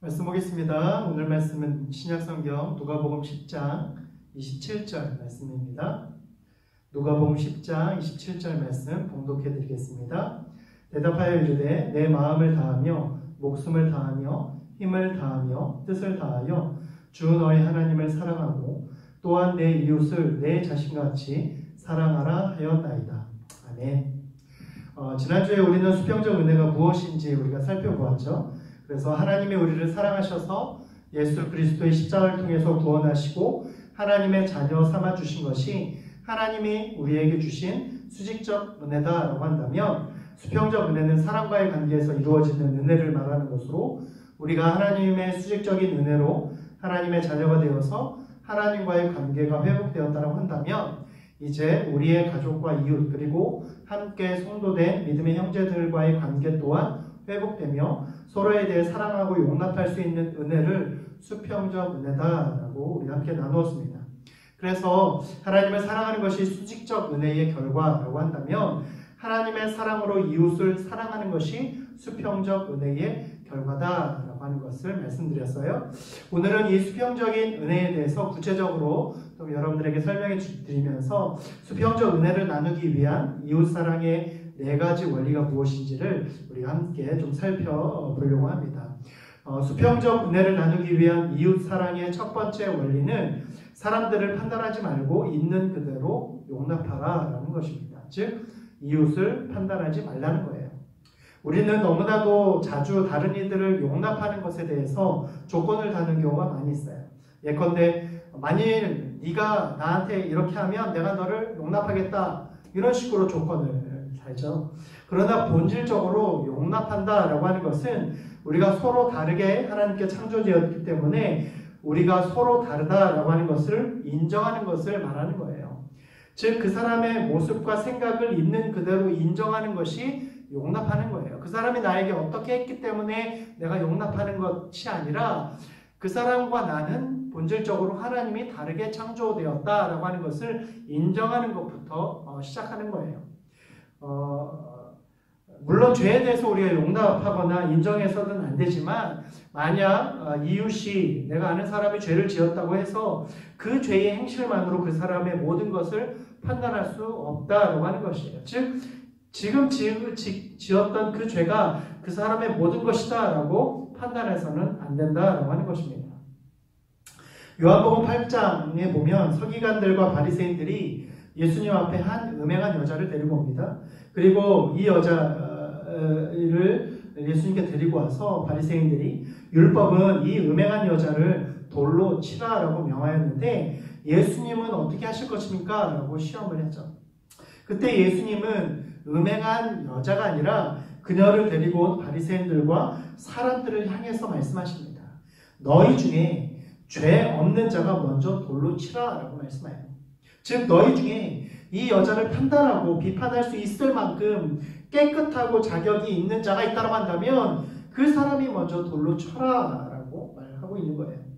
말씀 보겠습니다. 오늘 말씀은 신약성경 누가복음 10장 27절 말씀입니다. 누가복음 10장 27절 말씀 봉독해 드리겠습니다. 대답하여 이르되 내 마음을 다하며 목숨을 다하며 힘을 다하며 뜻을 다하여 주 너희 하나님을 사랑하고 또한 내 이웃을 내 자신같이 사랑하라 하였나이다. 아멘. 지난주에 우리는 수평적 은혜가 무엇인지 우리가 살펴보았죠. 그래서 하나님이 우리를 사랑하셔서 예수 그리스도의 십자가를 통해서 구원하시고 하나님의 자녀 삼아주신 것이 하나님이 우리에게 주신 수직적 은혜다라고 한다면, 수평적 은혜는 사랑과의 관계에서 이루어지는 은혜를 말하는 것으로, 우리가 하나님의 수직적인 은혜로 하나님의 자녀가 되어서 하나님과의 관계가 회복되었다고 한다면, 이제 우리의 가족과 이웃 그리고 함께 성도된 믿음의 형제들과의 관계 또한 회복되며 서로에 대해 사랑하고 용납할 수 있는 은혜를 수평적 은혜다라고 우리 함께 나누었습니다. 그래서 하나님을 사랑하는 것이 수직적 은혜의 결과라고 한다면, 하나님의 사랑으로 이웃을 사랑하는 것이 수평적 은혜의 결과다라고 하는 것을 말씀드렸어요. 오늘은 이 수평적인 은혜에 대해서 구체적으로 또 여러분들에게 설명해 드리면서 수평적 은혜를 나누기 위한 이웃사랑의 4가지 원리가 무엇인지를 우리가 함께 좀 살펴보려고 합니다. 수평적 은혜를 나누기 위한 이웃사랑의 첫 번째 원리는 사람들을 판단하지 말고 있는 그대로 용납하라 라는 것입니다. 즉 이웃을 판단하지 말라는 거예요. 우리는 너무나도 자주 다른 이들을 용납하는 것에 대해서 조건을 다는 경우가 많이 있어요. 예컨대 만일 네가 나한테 이렇게 하면 내가 너를 용납하겠다, 이런 식으로 조건을 달죠. 그러나 본질적으로 용납한다라고 하는 것은 우리가 서로 다르게 하나님께 창조되었기 때문에 우리가 서로 다르다라고 하는 것을 인정하는 것을 말하는 거예요. 즉 그 사람의 모습과 생각을 있는 그대로 인정하는 것이 용납하는 거예요. 그 사람이 나에게 어떻게 했기 때문에 내가 용납하는 것이 아니라 그 사람과 나는 본질적으로 하나님이 다르게 창조되었다라고 하는 것을 인정하는 것부터 시작하는 거예요. 물론 죄에 대해서 우리가 용납하거나 인정해서는 안 되지만, 만약 이웃이, 내가 아는 사람이 죄를 지었다고 해서 그 죄의 행실만으로 그 사람의 모든 것을 판단할 수 없다라고 하는 것이에요. 즉 지금 지었던 그 죄가 그 사람의 모든 것이다 라고 판단해서는 안 된다라고 하는 것입니다. 요한복음 8장에 보면 서기관들과 바리새인들이 예수님 앞에 한 음행한 여자를 데리고 옵니다. 그리고 이 여자를 예수님께 데리고 와서 바리새인들이 율법은 이 음행한 여자를 돌로 치라라고 명하였는데 예수님은 어떻게 하실 것입니까? 라고 시험을 했죠. 그때 예수님은 음행한 여자가 아니라 그녀를 데리고 온 바리새인들과 사람들을 향해서 말씀하십니다. 너희 중에 죄 없는 자가 먼저 돌로 치라라고 말씀해요. 즉 너희 중에 이 여자를 판단하고 비판할 수 있을 만큼 깨끗하고 자격이 있는 자가 있다고 한다면 그 사람이 먼저 돌로 쳐라라고 말하고 있는 거예요.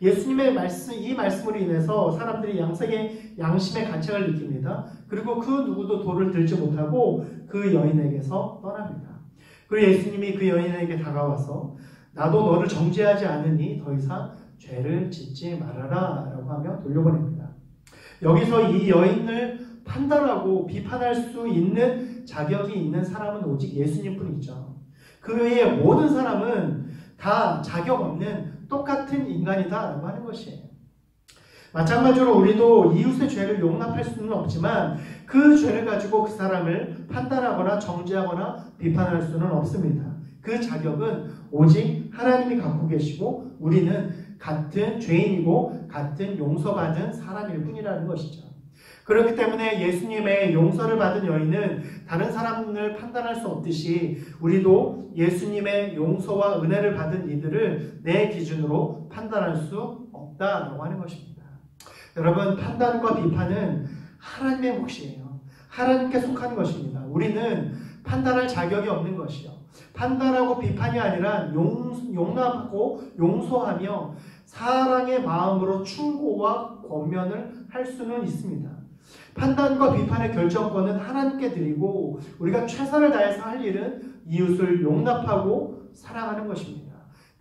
예수님의 말씀, 이 말씀으로 인해서 사람들이 양심의 간책을 느낍니다. 그리고 그 누구도 돌을 들지 못하고 그 여인에게서 떠납니다. 그리고 예수님이 그 여인에게 다가와서 나도 너를 정죄하지 않으니 더 이상 죄를 짓지 말아라 라고 하며 돌려보냅니다. 여기서 이 여인을 판단하고 비판할 수 있는 자격이 있는 사람은 오직 예수님뿐이죠. 그 외에 모든 사람은 다 자격 없는 똑같은 인간이다 라고 하는 것이에요. 마찬가지로 우리도 이웃의 죄를 용납할 수는 없지만 그 죄를 가지고 그 사람을 판단하거나 정죄하거나 비판할 수는 없습니다. 그 자격은 오직 하나님이 갖고 계시고 우리는 같은 죄인이고 같은 용서받은 사람일 뿐이라는 것이죠. 그렇기 때문에 예수님의 용서를 받은 여인은 다른 사람을 판단할 수 없듯이 우리도 예수님의 용서와 은혜를 받은 이들을 내 기준으로 판단할 수 없다라고 하는 것입니다. 여러분, 판단과 비판은 하나님의 몫이에요. 하나님께 속하는 것입니다. 우리는 판단할 자격이 없는 것이요. 판단하고 비판이 아니라 용납하고 용서하며 사랑의 마음으로 충고와 권면을 할 수는 있습니다. 판단과 비판의 결정권은 하나님께 드리고 우리가 최선을 다해서 할 일은 이웃을 용납하고 사랑하는 것입니다.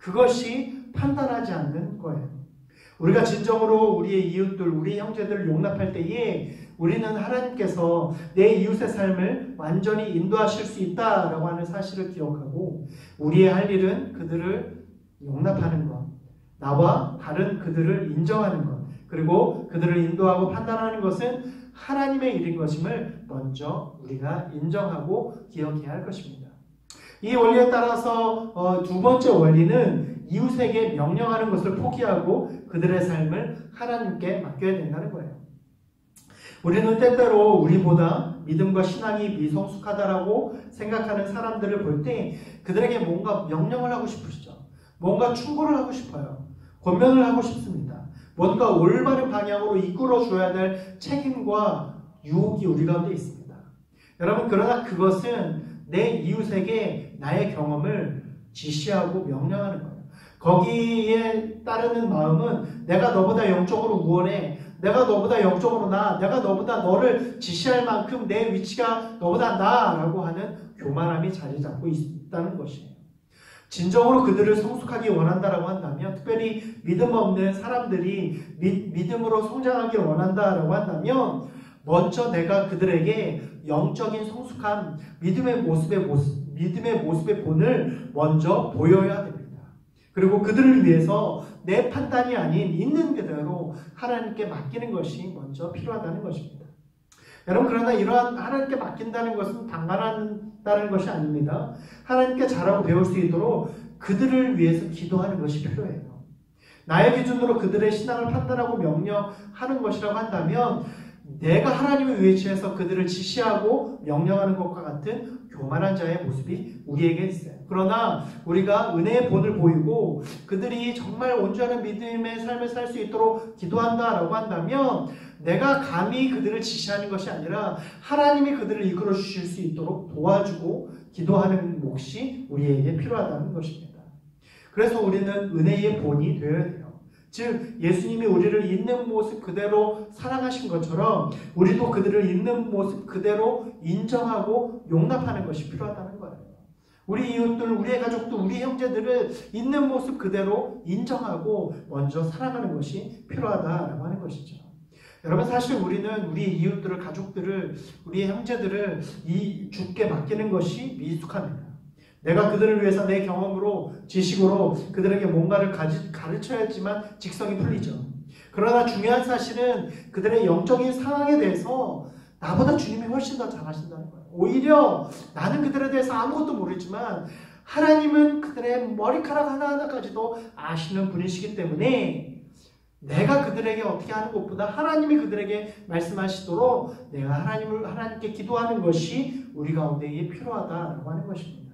그것이 판단하지 않는 거예요. 우리가 진정으로 우리의 이웃들, 우리의 형제들을 용납할 때에 우리는 하나님께서 내 이웃의 삶을 완전히 인도하실 수 있다라고 하는 사실을 기억하고 우리의 할 일은 그들을 용납하는 것, 나와 다른 그들을 인정하는 것, 그리고 그들을 인도하고 판단하는 것은 하나님의 일인 것임을 먼저 우리가 인정하고 기억해야 할 것입니다. 이 원리에 따라서 두 번째 원리는 이웃에게 명령하는 것을 포기하고 그들의 삶을 하나님께 맡겨야 된다는 거예요. 우리는 때때로 우리보다 믿음과 신앙이 미성숙하다라고 생각하는 사람들을 볼 때 그들에게 뭔가 명령을 하고 싶으시죠. 뭔가 충고를 하고 싶어요. 권면을 하고 싶습니다. 뭔가 올바른 방향으로 이끌어 줘야 될 책임과 유혹이 우리 가운데 있습니다. 여러분, 그러나 그것은 내 이웃에게 나의 경험을 지시하고 명령하는 거예요. 거기에 따르는 마음은 내가 너보다 영적으로 우월해, 내가 너보다 영적으로 나아, 내가 너보다 너를 지시할 만큼 내 위치가 너보다 나아라고 하는 교만함이 자리 잡고 있다는 것이에요. 진정으로 그들을 성숙하기 원한다라고 한다면, 특별히 믿음 없는 사람들이 믿음으로 성장하기 원한다라고 한다면 먼저 내가 그들에게 영적인 성숙한 믿음의 모습의 본을 먼저 보여야 됩니다. 그리고 그들을 위해서 내 판단이 아닌 있는 그대로 하나님께 맡기는 것이 먼저 필요하다는 것입니다. 여러분, 그러나 이러한 하나님께 맡긴다는 것은 방관한다는 것이 아닙니다. 하나님께 잘하고 배울 수 있도록 그들을 위해서 기도하는 것이 필요해요. 나의 기준으로 그들의 신앙을 판단하고 명령하는 것이라고 한다면 내가 하나님의 위치에서 그들을 지시하고 명령하는 것과 같은 교만한 자의 모습이 우리에게 있어요. 그러나 우리가 은혜의 본을 보이고 그들이 정말 온전한 믿음의 삶을 살 수 있도록 기도한다라고 한다면 내가 감히 그들을 지시하는 것이 아니라 하나님이 그들을 이끌어 주실 수 있도록 도와주고 기도하는 몫이 우리에게 필요하다는 것입니다. 그래서 우리는 은혜의 본이 되어야 돼요. 즉 예수님이 우리를 있는 모습 그대로 사랑하신 것처럼 우리도 그들을 있는 모습 그대로 인정하고 용납하는 것이 필요하다는 거예요. 우리 이웃들, 우리의 가족들, 우리 형제들을 있는 모습 그대로 인정하고 먼저 사랑하는 것이 필요하다라고 하는 것이죠. 여러분, 사실 우리는 우리 이웃들을, 가족들을, 우리의 형제들을 주께 맡기는 것이 미숙합니다. 내가 그들을 위해서 내 경험으로, 지식으로 그들에게 뭔가를 가르쳐야지만 직성이 풀리죠. 그러나 중요한 사실은 그들의 영적인 상황에 대해서 나보다 주님이 훨씬 더 잘하신다는 거예요. 오히려 나는 그들에 대해서 아무것도 모르지만 하나님은 그들의 머리카락 하나하나까지도 아시는 분이시기 때문에 내가 그들에게 어떻게 하는 것보다 하나님이 그들에게 말씀하시도록 내가 하나님께 기도하는 것이 우리 가운데에 필요하다라고 하는 것입니다.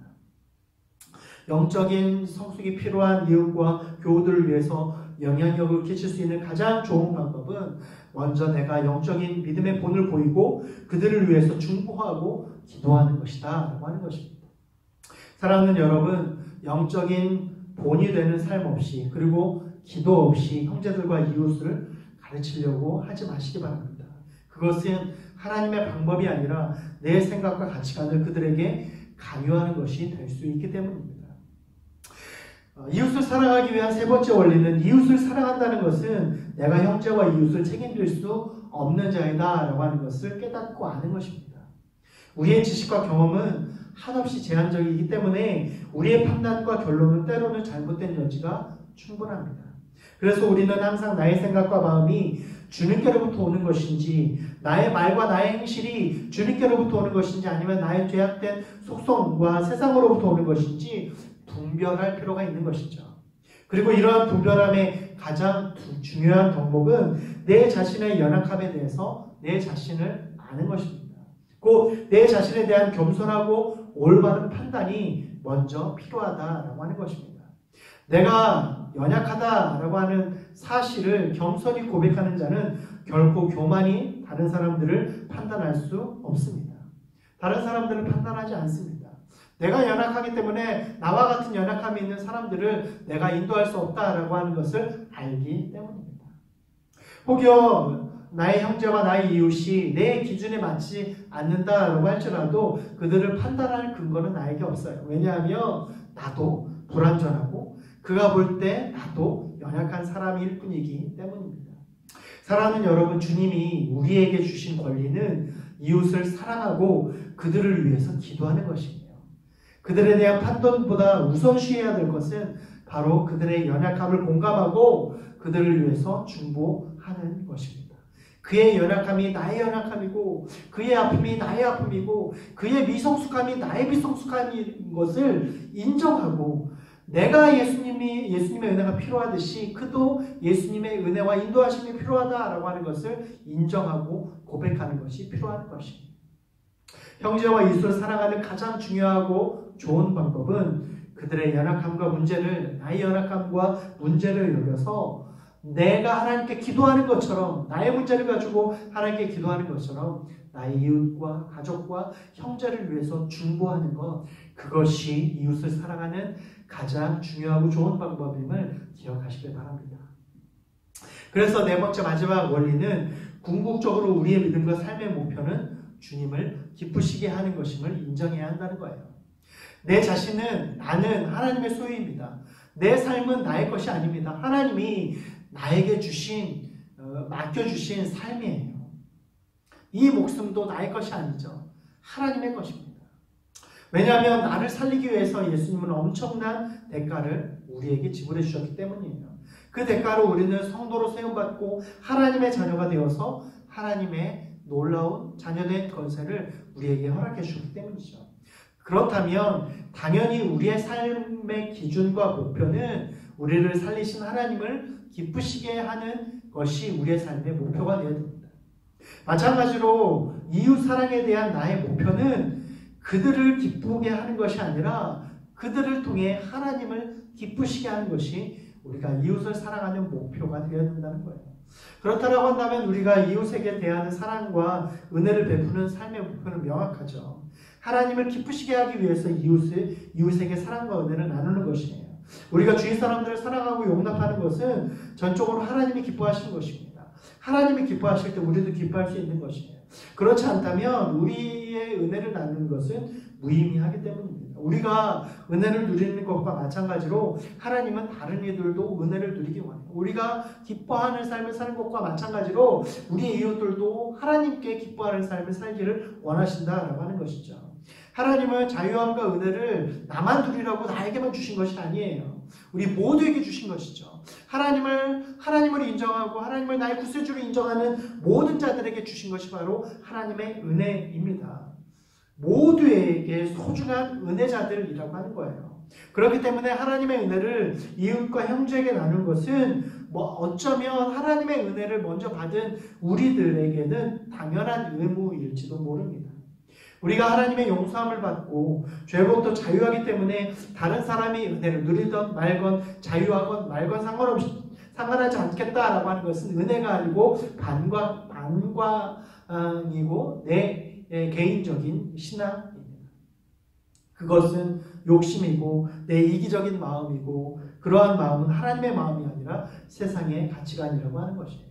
영적인 성숙이 필요한 이웃과 교우들을 위해서 영향력을 끼칠 수 있는 가장 좋은 방법은 먼저 내가 영적인 믿음의 본을 보이고 그들을 위해서 중보하고 기도하는 것이다 라고 하는 것입니다. 사랑하는 여러분, 영적인 본이 되는 삶 없이 그리고 기도 없이 형제들과 이웃을 가르치려고 하지 마시기 바랍니다. 그것은 하나님의 방법이 아니라 내 생각과 가치관을 그들에게 강요하는 것이 될 수 있기 때문입니다. 이웃을 사랑하기 위한 세 번째 원리는 이웃을 사랑한다는 것은 내가 형제와 이웃을 책임질 수 없는 자이다 라고 하는 것을 깨닫고 아는 것입니다. 우리의 지식과 경험은 한없이 제한적이기 때문에 우리의 판단과 결론은 때로는 잘못된 여지가 충분합니다. 그래서 우리는 항상 나의 생각과 마음이 주님께로부터 오는 것인지, 나의 말과 나의 행실이 주님께로부터 오는 것인지, 아니면 나의 죄악된 속성과 세상으로부터 오는 것인지 분별할 필요가 있는 것이죠. 그리고 이러한 분별함의 가장 중요한 덕목은 내 자신의 연약함에 대해서 내 자신을 아는 것입니다. 곧 내 자신에 대한 겸손하고 올바른 판단이 먼저 필요하다라고 하는 것입니다. 내가 연약하다라고 하는 사실을 겸손히 고백하는 자는 결코 교만이 다른 사람들을 판단할 수 없습니다. 다른 사람들을 판단하지 않습니다. 내가 연약하기 때문에 나와 같은 연약함이 있는 사람들을 내가 인도할 수 없다라고 하는 것을 알기 때문입니다. 혹여 나의 형제와 나의 이웃이 내 기준에 맞지 않는다라고 할지라도 그들을 판단할 근거는 나에게 없어요. 왜냐하면 나도 불완전하고 그가 볼 때 나도 연약한 사람일 뿐이기 때문입니다. 사랑하는 여러분, 주님이 우리에게 주신 권리는 이웃을 사랑하고 그들을 위해서 기도하는 것이에요. 그들에 대한 판단보다 우선시해야 될 것은 바로 그들의 연약함을 공감하고 그들을 위해서 중보하는 것입니다. 그의 연약함이 나의 연약함이고 그의 아픔이 나의 아픔이고 그의 미성숙함이 나의 미성숙함인 것을 인정하고 내가 예수님의 은혜가 필요하듯이 그도 예수님의 은혜와 인도하심이 필요하다라고 하는 것을 인정하고 고백하는 것이 필요한 것입니다. 형제와 이웃을 사랑하는 가장 중요하고 좋은 방법은 그들의 연약함과 문제를 나의 연약함과 문제를 여겨서 내가 하나님께 기도하는 것처럼 나의 문제를 가지고 하나님께 기도하는 것처럼 나의 이웃과 가족과 형제를 위해서 중보하는 것, 그것이 이웃을 사랑하는 가장 중요하고 좋은 방법임을 기억하시길 바랍니다. 그래서 네 번째 마지막 원리는 궁극적으로 우리의 믿음과 삶의 목표는 주님을 기쁘시게 하는 것임을 인정해야 한다는 거예요. 내 자신은 나는 하나님의 소유입니다. 내 삶은 나의 것이 아닙니다. 하나님이 나에게 맡겨주신 삶이에요. 이 목숨도 나의 것이 아니죠. 하나님의 것입니다. 왜냐하면 나를 살리기 위해서 예수님은 엄청난 대가를 우리에게 지불해 주셨기 때문이에요. 그 대가로 우리는 성도로 세움받고 하나님의 자녀가 되어서 하나님의 놀라운 자녀된 권세를 우리에게 허락해 주셨기 때문이죠. 그렇다면 당연히 우리의 삶의 기준과 목표는 우리를 살리신 하나님을 기쁘시게 하는 것이 우리의 삶의 목표가 되어야 됩니다. 마찬가지로 이웃 사랑에 대한 나의 목표는 그들을 기쁘게 하는 것이 아니라 그들을 통해 하나님을 기쁘시게 하는 것이 우리가 이웃을 사랑하는 목표가 되어야 된다는 거예요. 그렇다고 한다면 우리가 이웃에게 대하는 사랑과 은혜를 베푸는 삶의 목표는 명확하죠. 하나님을 기쁘시게 하기 위해서 이웃에게 사랑과 은혜를 나누는 것이에요. 우리가 주위 사람들을 사랑하고 용납하는 것은 전적으로 하나님이 기뻐하시는 것입니다. 하나님이 기뻐하실 때 우리도 기뻐할 수 있는 것이에요. 그렇지 않다면 우리의 은혜를 나누는 것은 무의미하기 때문입니다. 우리가 은혜를 누리는 것과 마찬가지로 하나님은 다른 이들도 은혜를 누리기 원해요. 우리가 기뻐하는 삶을 사는 것과 마찬가지로 우리의 이웃들도 하나님께 기뻐하는 삶을 살기를 원하신다라고 하는 것이죠. 하나님은 자유함과 은혜를 나만 누리라고 나에게만 주신 것이 아니에요. 우리 모두에게 주신 것이죠. 하나님을 인정하고 하나님을 나의 구세주로 인정하는 모든 자들에게 주신 것이 바로 하나님의 은혜입니다. 모두에게 소중한 은혜자들이라고 하는 거예요. 그렇기 때문에 하나님의 은혜를 이웃과 형제에게 나누는 것은 어쩌면 하나님의 은혜를 먼저 받은 우리들에게는 당연한 의무일지도 모릅니다. 우리가 하나님의 용서함을 받고 죄로부터 자유하기 때문에 다른 사람이 은혜를 누리던 말건 자유하건 말건 상관하지 않겠다라고 하는 것은 은혜가 아니고 반관이고 내 개인적인 신앙입니다. 그것은 욕심이고 내 이기적인 마음이고 그러한 마음은 하나님의 마음이 아니라 세상의 가치관이라고 하는 것이에요.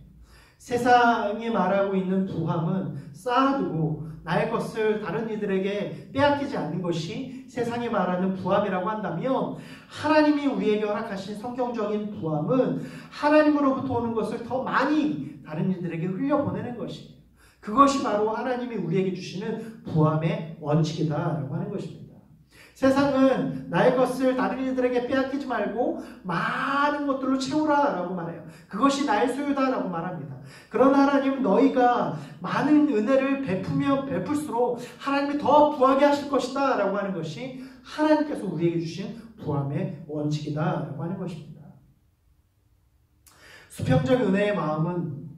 세상이 말하고 있는 부함은 쌓아두고 나의 것을 다른 이들에게 빼앗기지 않는 것이 세상이 말하는 부함이라고 한다면 하나님이 우리에게 허락하신 성경적인 부함은 하나님으로부터 오는 것을 더 많이 다른 이들에게 흘려보내는 것이에요. 그것이 바로 하나님이 우리에게 주시는 부함의 원칙이다라고 하는 것입니다. 세상은 나의 것을 다른 이들에게 빼앗기지 말고 많은 것들로 채우라라고 말해요. 그것이 나의 소유다라고 말합니다. 그러나 하나님은 너희가 많은 은혜를 베푸면 베풀수록 하나님이 더 부하게 하실 것이다 라고 하는 것이 하나님께서 우리에게 주신 부함의 원칙이다라고 하는 것입니다. 수평적 은혜의 마음은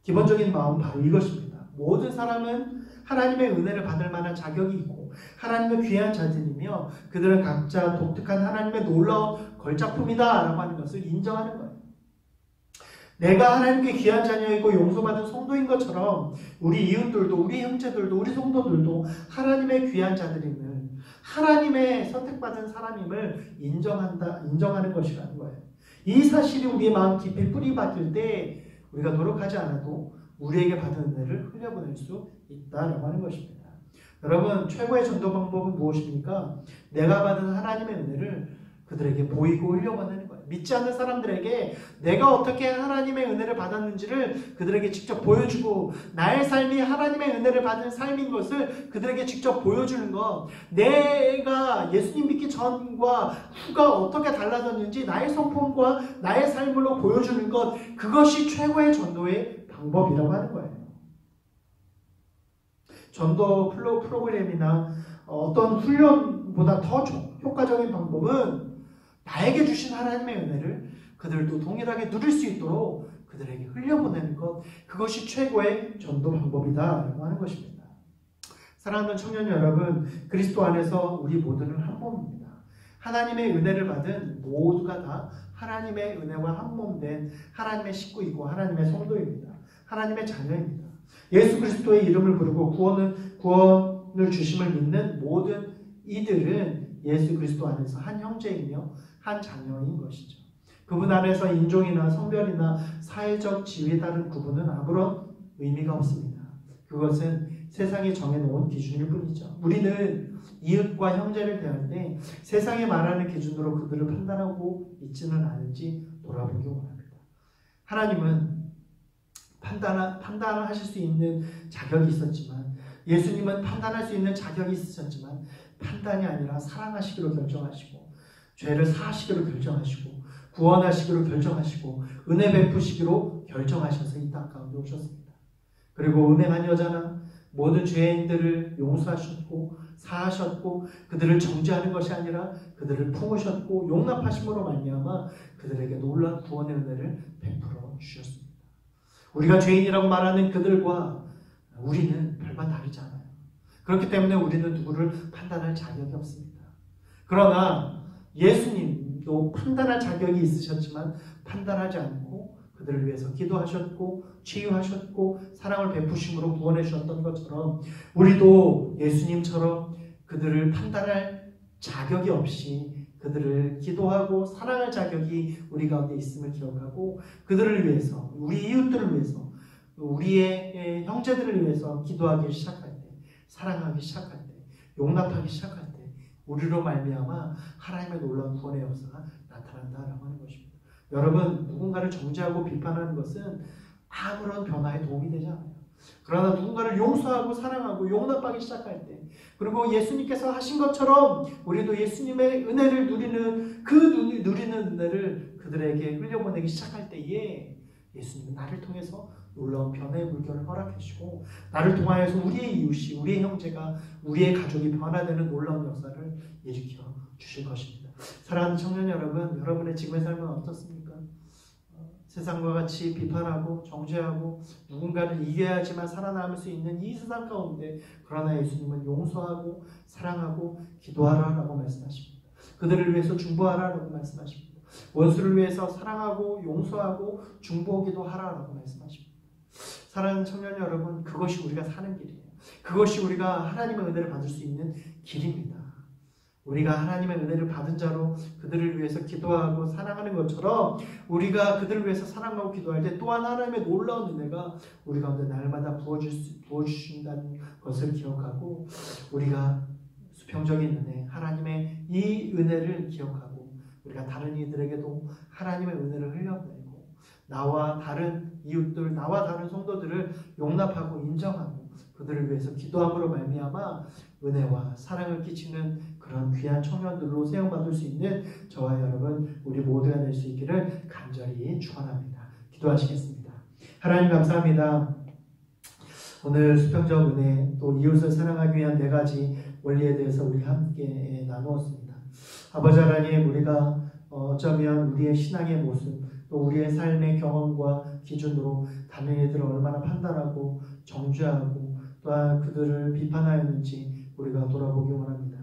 기본적인 마음은 바로 이것입니다. 모든 사람은 하나님의 은혜를 받을 만한 자격이 있고 하나님의 귀한 자들이며 그들은 각자 독특한 하나님의 놀라운 걸작품이다 라고 하는 것을 인정하는 거예요. 내가 하나님께 귀한 자녀이고 용서받은 성도인 것처럼 우리 이웃들도 우리 형제들도 우리 성도들도 하나님의 귀한 자들임을 하나님의 선택받은 사람임을 인정하는 것이라는 거예요. 이 사실이 우리의 마음 깊이 뿌리 박힐 때 우리가 노력하지 않아도 우리에게 받은 은혜를 흘려보낼 수 있다라고 하는 것입니다. 여러분, 최고의 전도 방법은 무엇입니까? 내가 받은 하나님의 은혜를 그들에게 보이고 흘려보내는 거예요. 믿지 않는 사람들에게 내가 어떻게 하나님의 은혜를 받았는지를 그들에게 직접 보여주고 나의 삶이 하나님의 은혜를 받은 삶인 것을 그들에게 직접 보여주는 것, 내가 예수님 믿기 전과 후가 어떻게 달라졌는지 나의 성품과 나의 삶으로 보여주는 것, 그것이 최고의 전도의 방법이라고 하는 거예요. 전도 프로그램이나 어떤 훈련보다 더 효과적인 방법은 나에게 주신 하나님의 은혜를 그들도 동일하게 누릴 수 있도록 그들에게 흘려보내는 것, 그것이 최고의 전도 방법이다라고 하는 것입니다. 사랑하는 청년 여러분, 그리스도 안에서 우리 모두는 한 몸입니다. 하나님의 은혜를 받은 모두가 다 하나님의 은혜와 한 몸 된 하나님의 식구이고 하나님의 성도입니다. 하나님의 자녀입니다. 예수 그리스도의 이름을 부르고 구원을 주심을 믿는 모든 이들은 예수 그리스도 안에서 한 형제이며 한 자녀인 것이죠. 그분 안에서 인종이나 성별이나 사회적 지위에 따른 구분은 아무런 의미가 없습니다. 그것은 세상이 정해놓은 기준일 뿐이죠. 우리는 이웃과 형제를 대할 때 세상이 말하는 기준으로 그들을 판단하고 있지는 않을지 돌아보기 원합니다. 하나님은 판단을 하실 수 있는 자격이 있었지만, 예수님은 판단할 수 있는 자격이 있으셨지만 판단이 아니라 사랑하시기로 결정하시고 죄를 사하시기로 결정하시고 구원하시기로 결정하시고 은혜 베푸시기로 결정하셔서 이 땅 가운데 오셨습니다. 그리고 음행한 여자나 모든 죄인들을 용서하셨고 사하셨고 그들을 정죄하는 것이 아니라 그들을 품으셨고 용납하심으로 말미암아 그들에게 놀라운 구원의 은혜를 베풀어 주셨습니다. 우리가 죄인이라고 말하는 그들과 우리는 별반 다르지 않아요. 그렇기 때문에 우리는 누구를 판단할 자격이 없습니다. 그러나 예수님도 판단할 자격이 있으셨지만 판단하지 않고 그들을 위해서 기도하셨고 치유하셨고 사랑을 베푸심으로 구원해 주셨던 것처럼 우리도 예수님처럼 그들을 판단할 자격이 없이 그들을 기도하고 사랑할 자격이 우리 가운데 있음을 기억하고 그들을 위해서, 우리 이웃들을 위해서, 우리의 형제들을 위해서 기도하기 시작할 때, 사랑하기 시작할 때, 용납하기 시작할 때 우리로 말미암아 하나님의 놀라운 구원의 역사가 나타난다라고 하는 것입니다. 여러분, 누군가를 정죄하고 비판하는 것은 아무런 변화에 도움이 되지 않아요. 그러나 누군가를 용서하고 사랑하고 용납하기 시작할 때, 그리고 예수님께서 하신 것처럼 우리도 예수님의 은혜를 누리는 은혜를 그들에게 흘려보내기 시작할 때에 예수님은 나를 통해서 놀라운 변화의 물결을 허락해 주시고 나를 통하여서 우리의 이웃이, 우리의 형제가, 우리의 가족이 변화되는 놀라운 역사를 일으켜 주실 것입니다. 사랑하는 청년 여러분, 여러분의 지금의 삶은 어떻습니까? 세상과 같이 비판하고 정죄하고 누군가를 이겨야지만 살아남을 수 있는 이 세상 가운데, 그러나 예수님은 용서하고 사랑하고 기도하라라고 말씀하십니다. 그들을 위해서 중보하라라고 말씀하십니다. 원수를 위해서 사랑하고 용서하고 중보기도 하라라고 말씀하십니다. 사랑하는 청년 여러분, 그것이 우리가 사는 길이에요. 그것이 우리가 하나님의 은혜를 받을 수 있는 길입니다. 우리가 하나님의 은혜를 받은 자로 그들을 위해서 기도하고 사랑하는 것처럼 우리가 그들을 위해서 사랑하고 기도할 때 또한 하나님의 놀라운 은혜가 우리 가운데 날마다 부어주신다는 것을 기억하고 우리가 수평적인 은혜, 하나님의 이 은혜를 기억하고 우리가 다른 이들에게도 하나님의 은혜를 흘려보내고 나와 다른 이웃들, 나와 다른 성도들을 용납하고 인정하고 그들을 위해서 기도함으로 말미암아 은혜와 사랑을 끼치는 그런 귀한 청년들로 세움받을 수 있는 저와 여러분 우리 모두가 될 수 있기를 간절히 축원합니다. 기도하시겠습니다. 하나님 감사합니다. 오늘 수평적 은혜 또 이웃을 사랑하기 위한 4가지 원리에 대해서 우리 함께 나누었습니다. 아버지 하나님, 우리가 어쩌면 우리의 신앙의 모습 또 우리의 삶의 경험과 기준으로 다른 이들을 얼마나 판단하고 정죄하고 또한 그들을 비판하였는지 우리가 돌아보기 원합니다.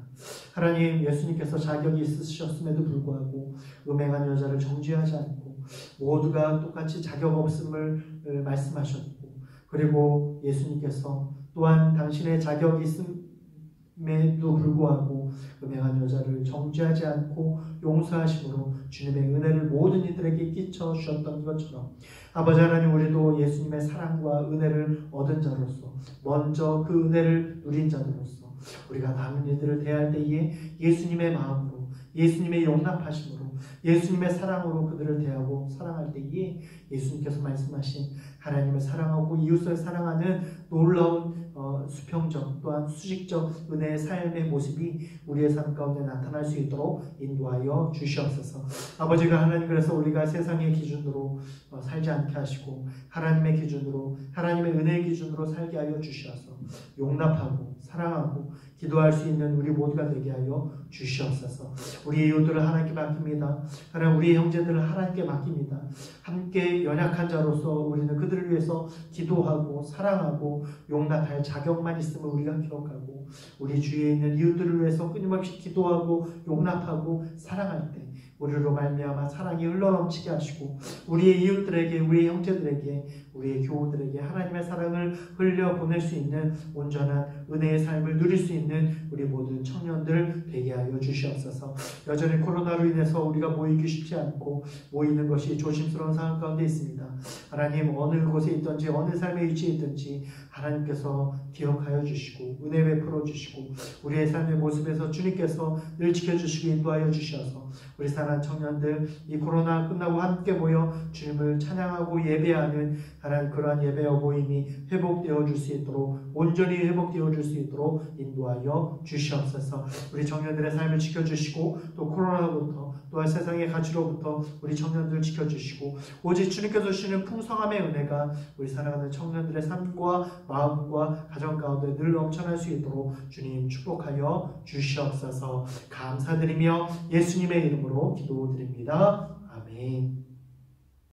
하나님, 예수님께서 자격이 있으셨음에도 불구하고 음행한 여자를 정죄하지 않고 모두가 똑같이 자격 없음을 말씀하셨고, 그리고 예수님께서 또한 당신의 자격이 있음에도 불구하고 음행한 여자를 정죄하지 않고 용서하심으로 주님의 은혜를 모든 이들에게 끼쳐 주셨던 것처럼 아버지 하나님, 우리도 예수님의 사랑과 은혜를 얻은 자로서 먼저 그 은혜를 누린 자들로서 우리가 다른 이들을 대할 때에 예수님의 마음으로 예수님의 용납하심으로 예수님의 사랑으로 그들을 대하고 사랑할 때에 예수님께서 말씀하신 하나님을 사랑하고 이웃을 사랑하는 놀라운 수평적 또한 수직적 은혜의 삶의 모습이 우리의 삶 가운데 나타날 수 있도록 인도하여 주시옵소서. 아버지가 하나님, 그래서 우리가 세상의 기준으로 살지 않게 하시고 하나님의 기준으로, 하나님의 은혜의 기준으로 살게 하여 주시옵소서. 용납하고 사랑하고 기도할 수 있는 우리 모두가 되게 하여 주시옵소서. 우리 이웃들을 하나님께 맡깁니다. 하나님, 우리 형제들을 하나님께 맡깁니다. 함께 연약한 자로서 우리는 그들을 위해서 기도하고 사랑하고 용납할 자격만 있음을 우리가 기억하고 우리 주위에 있는 이웃들을 위해서 끊임없이 기도하고 용납하고 사랑할 때 우리로 말미암아 사랑이 흘러넘치게 하시고 우리의 이웃들에게, 우리의 형제들에게, 우리의 교우들에게 하나님의 사랑을 흘려보낼 수 있는 온전한 은혜의 삶을 누릴 수 있는 우리 모든 청년들 되게 하여 주시옵소서. 여전히 코로나로 인해서 우리가 모이기 쉽지 않고 모이는 것이 조심스러운 상황 가운데 있습니다. 하나님, 어느 곳에 있든지 어느 삶의 위치에 있든지 하나님께서 기억하여 주시고 은혜 베풀어 주시고 우리의 삶의 모습에서 주님께서 늘 지켜주시고 인도하여 주셔서 우리 사랑하는 청년들 이 코로나 끝나고 함께 모여 주님을 찬양하고 예배하는 하나님, 그러한 예배와 모임이 회복되어 줄 수 있도록, 온전히 회복되어 줄 수 있도록 인도하여 주시옵소서. 우리 청년들의 삶을 지켜주시고 또 코로나로부터 또한 세상의 가치로부터 우리 청년들 지켜주시고 오직 주님께서 주시는 풍성함의 은혜가 우리 사랑하는 청년들의 삶과 마음과 가정 가운데 늘 넘쳐날 수 있도록 주님 축복하여 주시옵소서. 감사드리며 예수님의 이름으로 기도드립니다.